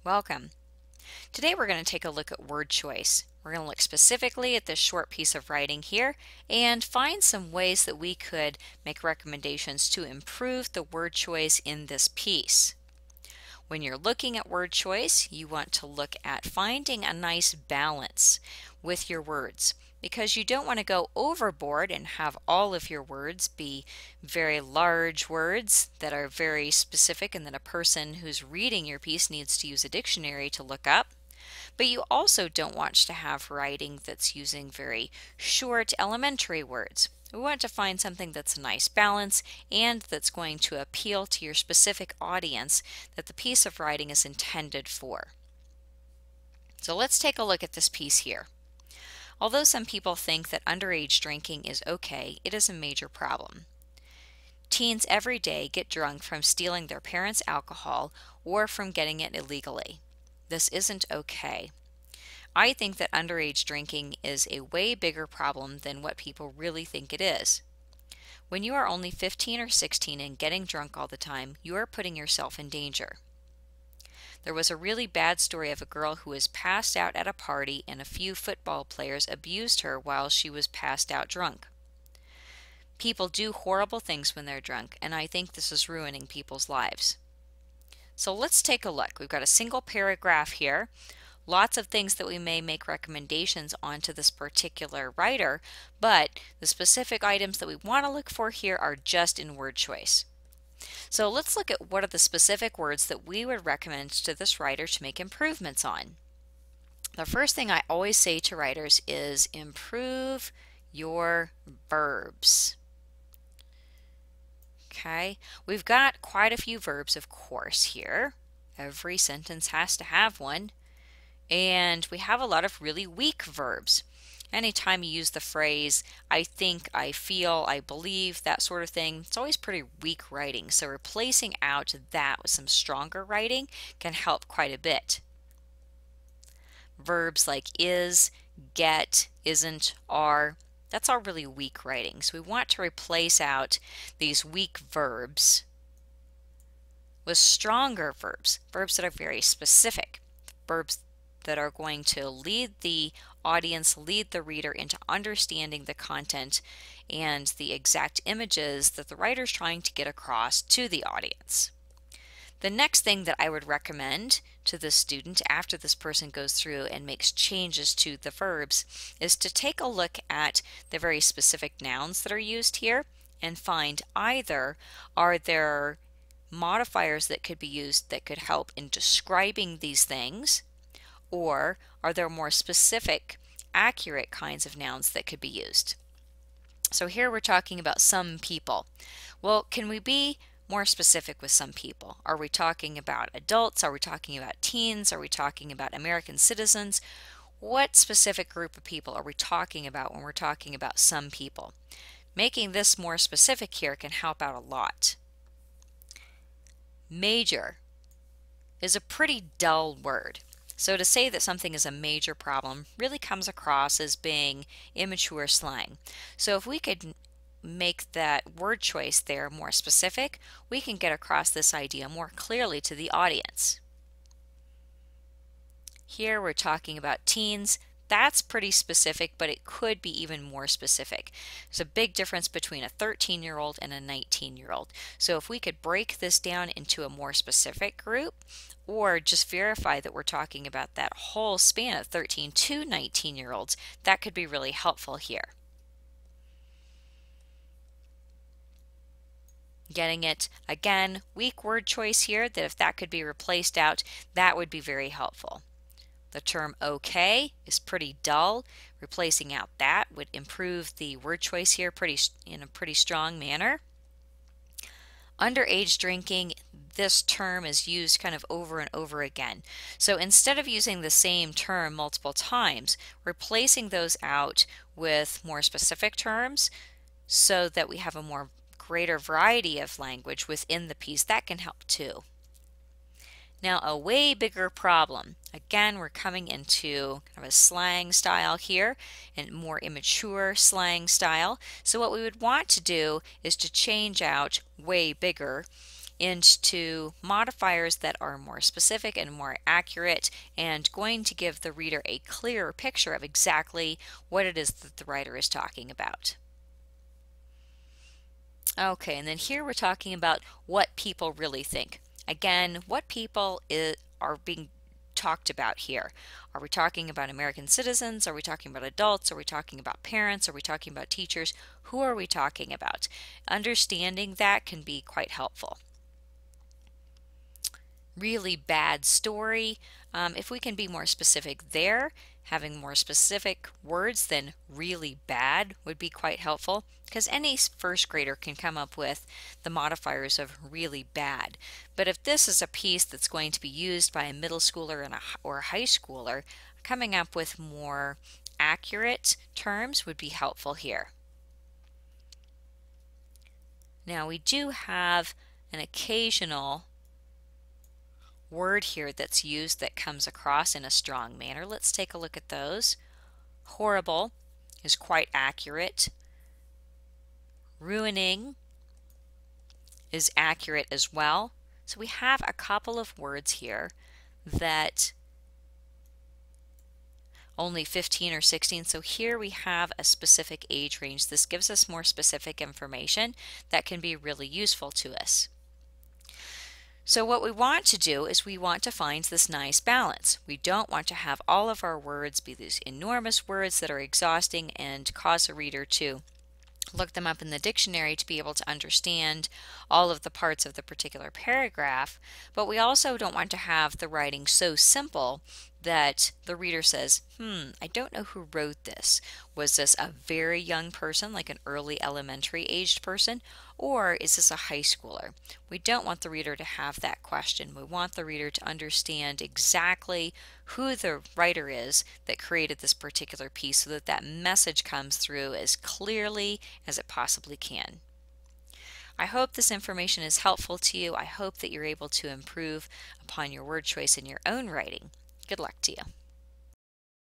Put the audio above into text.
Welcome. Today we're going to take a look at word choice. We're going to look specifically at this short piece of writing here and find some ways that we could make recommendations to improve the word choice in this piece. When you're looking at word choice, you want to look at finding a nice balance with your words, because you don't want to go overboard and have all of your words be very large words that are very specific and that a person who's reading your piece needs to use a dictionary to look up. But you also don't want to have writing that's using very short elementary words. We want to find something that's a nice balance and that's going to appeal to your specific audience that the piece of writing is intended for. So let's take a look at this piece here. Although some people think that underage drinking is okay, it is a major problem. Teens every day get drunk from stealing their parents' alcohol or from getting it illegally. This isn't okay. I think that underage drinking is a way bigger problem than what people really think it is. When you are only 15 or 16 and getting drunk all the time, you are putting yourself in danger. There was a really bad story of a girl who was passed out at a party and a few football players abused her while she was passed out drunk. People do horrible things when they're drunk, and I think this is ruining people's lives. So let's take a look. We've got a single paragraph here. Lots of things that we may make recommendations on to this particular writer, but the specific items that we want to look for here are just in word choice. So let's look at what are the specific words that we would recommend to this writer to make improvements on. The first thing I always say to writers is improve your verbs. Okay, we've got quite a few verbs, of course, here. Every sentence has to have one. And we have a lot of really weak verbs. Anytime you use the phrase, I think, I feel, I believe, that sort of thing, it's always pretty weak writing. So replacing out that with some stronger writing can help quite a bit. Verbs like is, get, isn't, are, that's all really weak writing. So we want to replace out these weak verbs with stronger verbs, verbs that are very specific, verbs that are going to lead the audience, lead the reader into understanding the content and the exact images that the writer is trying to get across to the audience. The next thing that I would recommend to the student after this person goes through and makes changes to the verbs is to take a look at the very specific nouns that are used here and find either are there modifiers that could be used that could help in describing these things, or are there more specific, accurate kinds of nouns that could be used? So here we're talking about some people. Well, can we be more specific with some people? Are we talking about adults? Are we talking about teens? Are we talking about American citizens? What specific group of people are we talking about when we're talking about some people? Making this more specific here can help out a lot. Major is a pretty dull word. So to say that something is a major problem really comes across as being immature slang. So if we could make that word choice there more specific, we can get across this idea more clearly to the audience. Here we're talking about teens. That's pretty specific, but it could be even more specific. There's a big difference between a 13-year-old and a 19-year-old. So if we could break this down into a more specific group, or just verify that we're talking about that whole span of 13 to 19-year-olds, that could be really helpful here. Getting it, again, weak word choice here, that if that could be replaced out, that would be very helpful. The term okay is pretty dull. Replacing out that would improve the word choice here in a pretty strong manner. Underage drinking, this term is used kind of over and over again. So instead of using the same term multiple times, replacing those out with more specific terms so that we have a more greater variety of language within the piece, that can help too. Now, a way bigger problem. Again, we're coming into kind of a slang style here and more immature slang style. So what we would want to do is to change out way bigger into modifiers that are more specific and more accurate and going to give the reader a clearer picture of exactly what it is that the writer is talking about. Okay, and then here we're talking about what people really think. Again, what people are being talked about here. Are we talking about American citizens? Are we talking about adults? Are we talking about parents? Are we talking about teachers? Who are we talking about? Understanding that can be quite helpful. Really bad story. If we can be more specific there, having more specific words than really bad would be quite helpful, because any first grader can come up with the modifiers of really bad. But if this is a piece that's going to be used by a middle schooler or a high schooler, coming up with more accurate terms would be helpful here. Now we do have an occasional word here that's used that comes across in a strong manner. Let's take a look at those. Horrible is quite accurate. Ruining is accurate as well. So we have a couple of words here that only 15 or 16. So here we have a specific age range. This gives us more specific information that can be really useful to us. So what we want to do is we want to find this nice balance. We don't want to have all of our words be these enormous words that are exhausting and cause a reader to look them up in the dictionary to be able to understand all of the parts of the particular paragraph, but we also don't want to have the writing so simple that the reader says, I don't know who wrote this. Was this a very young person, like an early elementary aged person, or is this a high schooler? We don't want the reader to have that question. We want the reader to understand exactly who the writer is that created this particular piece so that that message comes through as clearly as it possibly can. I hope this information is helpful to you. I hope that you're able to improve upon your word choice in your own writing. Good luck to you.